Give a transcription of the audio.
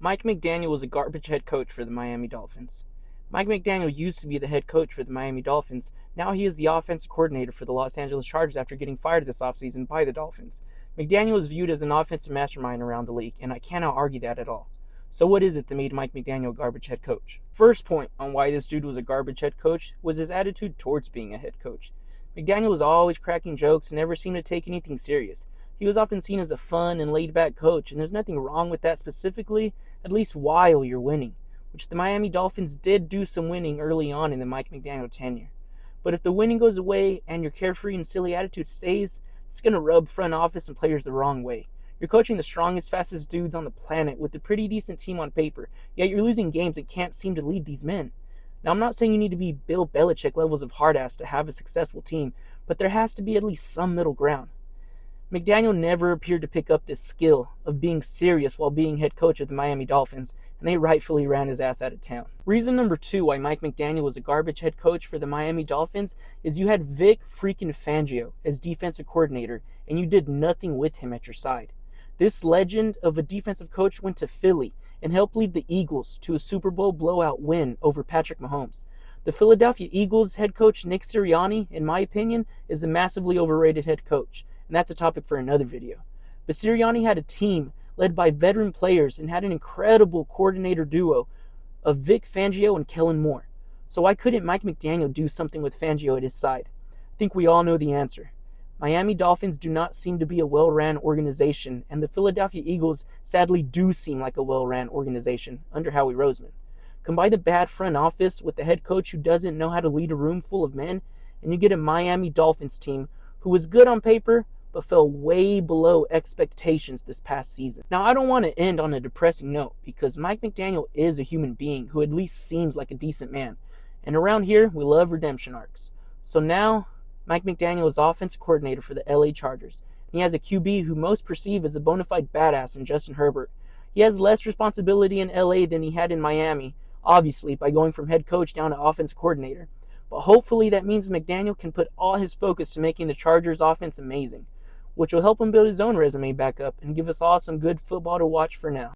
Mike McDaniel was a garbage head coach for the Miami Dolphins. Mike McDaniel used to be the head coach for the Miami Dolphins. Now he is the offensive coordinator for the Los Angeles Chargers after getting fired this offseason by the Dolphins. McDaniel is viewed as an offensive mastermind around the league, and I cannot argue that at all. So what is it that made Mike McDaniel a garbage head coach? First point on why this dude was a garbage head coach was his attitude towards being a head coach. McDaniel was always cracking jokes and never seemed to take anything serious. He was often seen as a fun and laid-back coach, and there's nothing wrong with that specifically, at least while you're winning, which the Miami Dolphins did do some winning early on in the Mike McDaniel tenure. But if the winning goes away and your carefree and silly attitude stays, it's going to rub front office and players the wrong way. You're coaching the strongest, fastest dudes on the planet with a pretty decent team on paper, yet you're losing games and can't seem to lead these men. Now, I'm not saying you need to be Bill Belichick levels of hard-ass to have a successful team, but there has to be at least some middle ground. McDaniel never appeared to pick up this skill of being serious while being head coach of the Miami Dolphins, and they rightfully ran his ass out of town. Reason number 2 why Mike McDaniel was a garbage head coach for the Miami Dolphins is you had Vic freaking Fangio as defensive coordinator, and you did nothing with him at your side. This legend of a defensive coach went to Philly and helped lead the Eagles to a Super Bowl blowout win over Patrick Mahomes. The Philadelphia Eagles head coach Nick Sirianni, in my opinion, is a massively overrated head coach, and that's a topic for another video. But Sirianni had a team led by veteran players and had an incredible coordinator duo of Vic Fangio and Kellen Moore. So why couldn't Mike McDaniel do something with Fangio at his side? I think we all know the answer. Miami Dolphins do not seem to be a well-ran organization, and the Philadelphia Eagles sadly do seem like a well-ran organization under Howie Roseman. Combine the bad front office with the head coach who doesn't know how to lead a room full of men, and you get a Miami Dolphins team who was good on paper, but fell way below expectations this past season. Now, I don't want to end on a depressing note, because Mike McDaniel is a human being who at least seems like a decent man. And around here, we love redemption arcs. So now, Mike McDaniel is offensive coordinator for the LA Chargers. He has a QB who most perceive as a bona fide badass in Justin Herbert. He has less responsibility in LA than he had in Miami, obviously, by going from head coach down to offensive coordinator. But hopefully that means McDaniel can put all his focus to making the Chargers offense amazing, which will help him build his own resume back up and give us all some good football to watch for now.